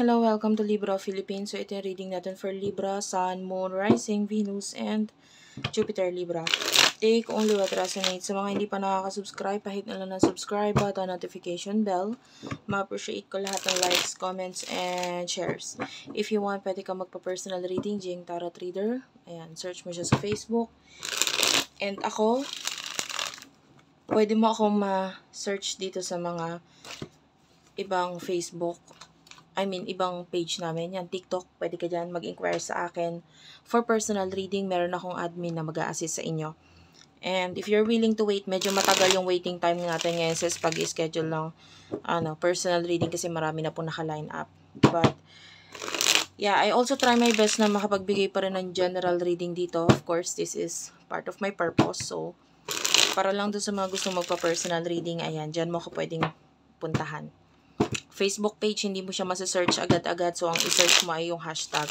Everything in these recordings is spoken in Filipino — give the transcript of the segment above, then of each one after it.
Hello, welcome to Libra Philippines. So, ito yung reading natin for Libra, Sun, Moon, Rising, Venus, and Jupiter Libra. Take only what resonates. Sa mga hindi pa nakaka-subscribe, pahit na lang ng subscribe button, notification bell. Ma-appreciate ko lahat ng likes, comments, and shares. If you want, pwede ka magpa-personal reading, Jing Tarot Reader. Ayan, search mo siya sa Facebook. And ako, pwede mo akong ma-search dito sa mga ibang Facebook, ibang page namin. Yan, TikTok, pwede ka dyan mag-inquire sa akin. For personal reading, meron akong admin na mag-a-assist sa inyo. And if you're willing to wait, medyo matagal yung waiting time natin ngayon sa pag-schedule ng personal reading kasi marami na po naka-line up. But, yeah, I also try my best na makapagbigay pa rin ng general reading dito. Of course, this is part of my purpose. So, para lang doon sa mga gustong magpa-personal reading, ayan, dyan mo ko pwedeng puntahan. Facebook page, hindi mo siya masa-search agad-agad. So, ang i-search mo ay yung hashtag.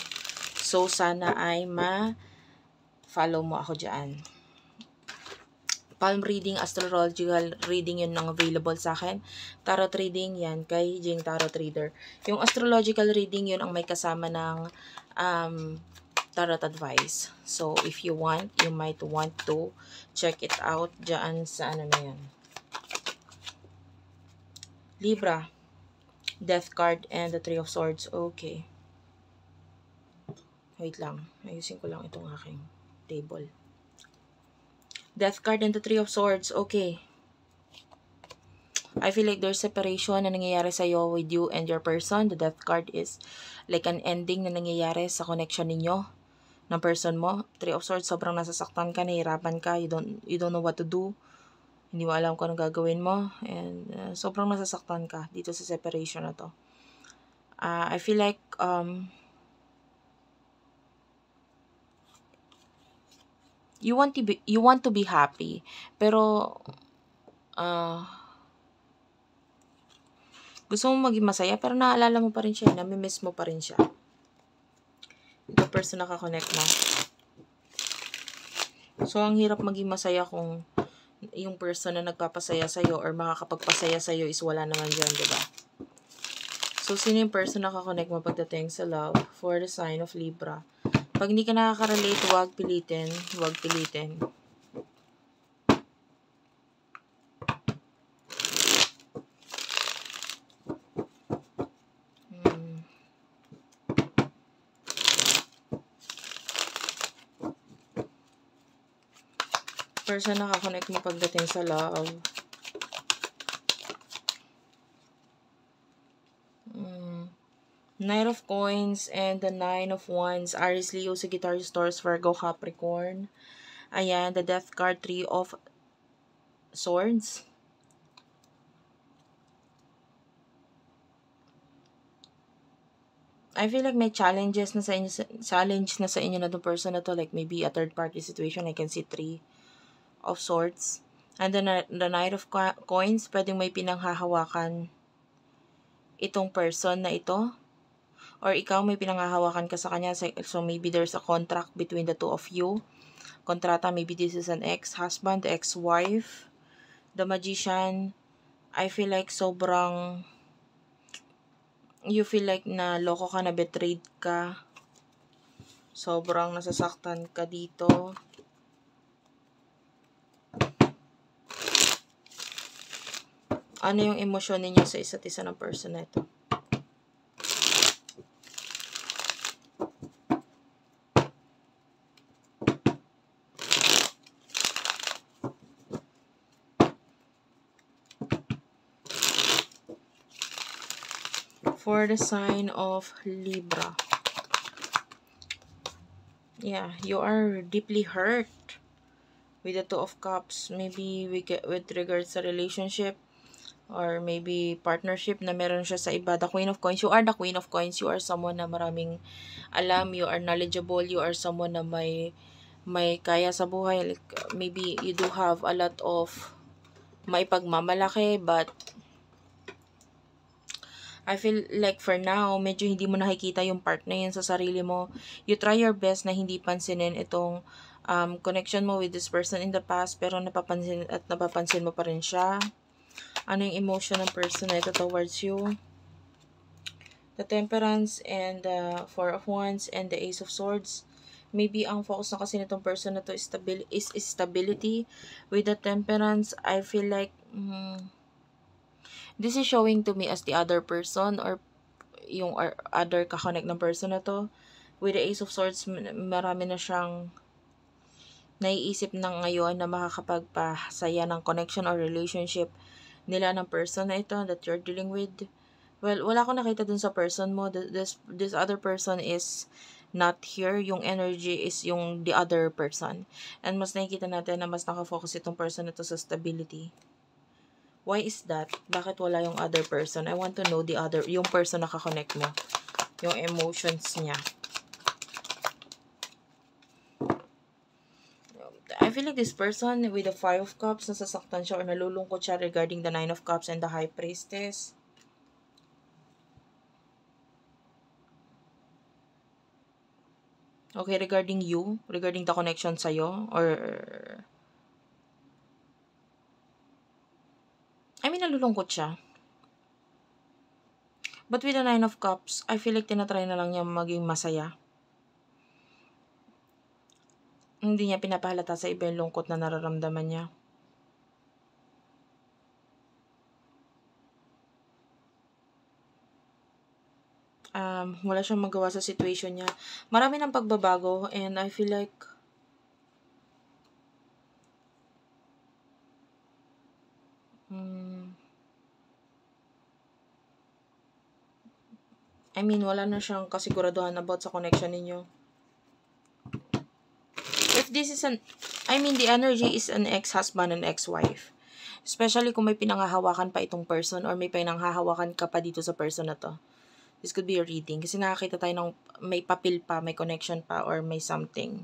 So, sana ay ma-follow mo ako dyan. Palm reading, astrological reading, yun ang available sa akin. Tarot reading, yan, kay Jing Tarot Reader. Yung astrological reading, yun ang may kasama ng tarot advice. So, if you want, you might want to check it out dyan sa ano na yan. Libra. Death card and the Three of Swords. Okay. Wait lang. Ayusin ko lang itong aking table. Death card and the Three of Swords. Okay. I feel like there's separation na nangyayari sa'yo with you and your person. The Death card is like an ending na nangyayari sa connection ninyo ng person mo. Three of Swords, sobrang nasasaktan ka, nahihirapan ka, you don't know what to do. Hindi mo alam kung anong gagawin mo. And sobrang nasasaktan ka dito sa separation na to. I feel like you want to be happy, pero gusto mo maging masaya, pero naalala mo pa rin siya, nami-miss mo pa rin siya. The person nakakonect mo. So, ang hirap maging masaya kung yung person na nagpapasaya sa'yo or makakapagpasaya sa'yo is wala naman dyan, diba? So, sino yung person nakakonect mo pagdating sa love for the sign of Libra? Pag hindi ka nakaka-relate, huwag pilitin. Huwag pilitin. Person nakakonect mo pagdating sa love. Knight of Coins and the Nine of Wands. Aries, Leo, Sagittarius, Taurus, Virgo, Capricorn. Ayan, the Death card, Three of Swords. I feel like may challenges na sa inyo, challenge na sa inyo na the person na to, like maybe a third party situation. I can see Three of Swords. And then the Knight of Coins, pwedeng may pinanghahawakan itong person na ito. Or ikaw may pinanghahawakan ka sa kanya. So maybe there's a contract between the two of you. Kontrata, maybe this is an ex-husband, ex-wife. The Magician, I feel like sobrang, you feel like na loko ka, na betrayed ka. Sobrang nasasaktan ka dito. Ano yung emosyon ninyo sa isa't isa ng person na ito? For the sign of Libra. Yeah, you are deeply hurt with the Two of Cups. Maybe with regards sa relationship or maybe partnership na meron siya sa iba. The Queen of Coins. You are the Queen of Coins. You are someone na maraming alam. You are knowledgeable. You are someone na may kaya sa buhay. Like, maybe you do have a lot of may pagmamalaki, but I feel like for now, medyo hindi mo nakikita yung part na yun sa sarili mo. You try your best na hindi pansinin itong connection mo with this person in the past, pero napapansin mo pa rin siya. Ano yung emotion ng person na ito towards you? the Temperance and the Four of Wands and the Ace of Swords. Maybe ang focus na kasi nitong person na to is stability. With the Temperance, I feel like this is showing to me as the other person or yung other kakonect ng person na to. With the Ace of Swords, marami na siyang naiisip na ngayon na makakapagpasaya ng connection or relationship nila ng person na ito that you're dealing with. Well, wala akong nakita dun sa person mo. This other person is not here. Yung energy is yung the other person. And mas nakikita natin na mas nakafocus itong person na to sa stability. Why is that? Bakit wala yung other person? I want to know yung person na kakonect mo. Yung emotions niya. I feel like this person with the Five of Cups, nasasaktan siya or nalulungkot siya regarding the Nine of Cups and the High Priestess. Okay, regarding you, regarding the connection sa'yo, or nalulungkot siya. But with the Nine of Cups, I feel like tinatry na lang niya maging masaya. Hindi niya pinapahalata sa iba yung lungkot na nararamdaman niya. Wala siyang magawa sa situation niya. Marami ng pagbabago and I feel like wala na siyang kasiguraduhan about sa connection ninyo. If this is the energy is an ex-husband and ex-wife. Especially kung may pinanghahawakan pa itong person or may pinanghahawakan ka pa dito sa person na to. This could be a reading. Kasi nakakita tayo ng may papel pa, may connection pa, or may something.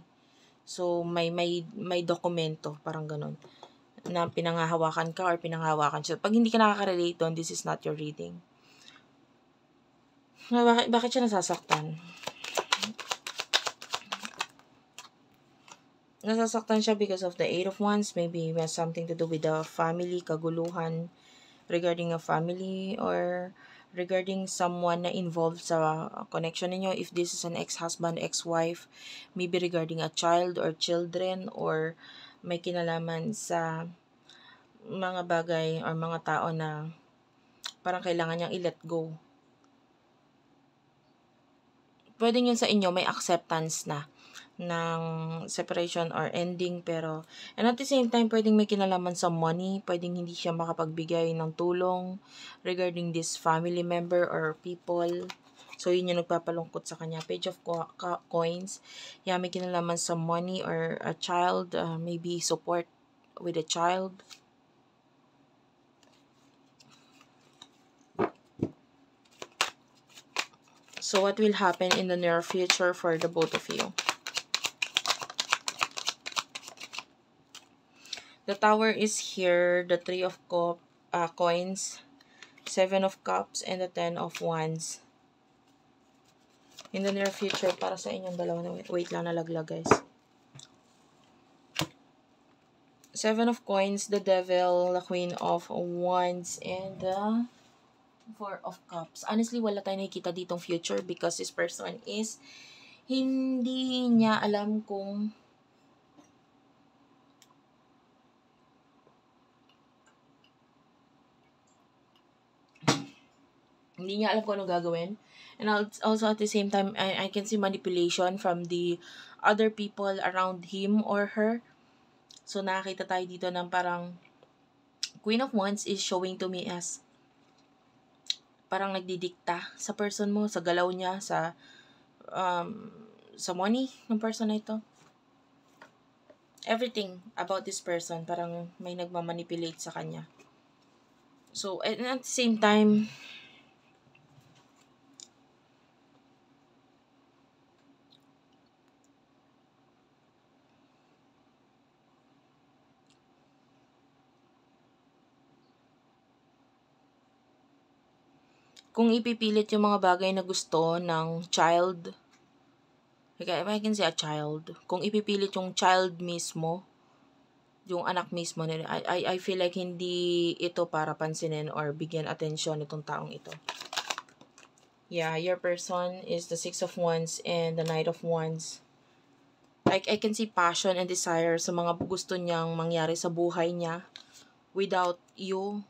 So, may dokumento, parang ganun. Na pinanghahawakan ka or pinanghahawakan siya. Pag hindi ka nakaka-relate doon, this is not your reading. Bakit siya nasasaktan? Nasasaktan siya because of the Eight of Wands. Maybe it has something to do with the family, kaguluhan, regarding a family, or regarding someone na involved sa connection ninyo. If this is an ex-husband, ex-wife, maybe regarding a child or children, or may kinalaman sa mga bagay or mga tao na parang kailangan niyang i-let go. Pwede yun sa inyo, may acceptance na ng separation or ending, pero and at the same time pwedeng may kinalaman sa money, pwedeng hindi siya makapagbigay ng tulong regarding this family member or people, so yun yung nagpapalungkot sa kanya. Page of Coins, yeah, may kinalaman sa money or a child, maybe support with a child. So what will happen in the near future for the both of you? The Tower is here, the Three of Coins, Seven of Cups, and the Ten of Wands. In the near future, para sa inyong dalawa. Wait lang, nalaglag guys. Seven of Coins, the Devil, the Queen of Wands, and the Four of Cups. Honestly, wala tayong nakikita ditong future because this person is hindi niya alam kung hindi niya alam kung ano gagawin. And also at the same time, I can see manipulation from the other people around him or her. So, nakakita tayo dito ng parang Queen of Wands is showing to me as parang nagdidikta sa person mo, sa galaw niya, sa money ng person na ito. Everything about this person, parang may nagmamanipulate sa kanya. So, and at the same time, kung ipipilit yung mga bagay na gusto ng child, like I can say a child, kung ipipilit yung child mismo, yung anak mismo nila, I feel like hindi ito para pansinin or bigyan atensyon itong taong ito. Yeah, your person is the Six of Wands and the Knight of Wands. I can see passion and desire sa mga gusto niyang mangyari sa buhay niya without you,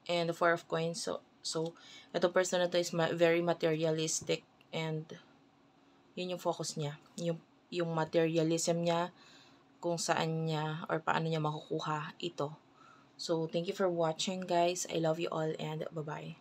and the Four of Coins. So ito person na to is very materialistic, and yun yung focus niya. Yung materialism niya, kung saan niya or paano niya makukuha ito. So, thank you for watching, guys. I love you all, and bye-bye.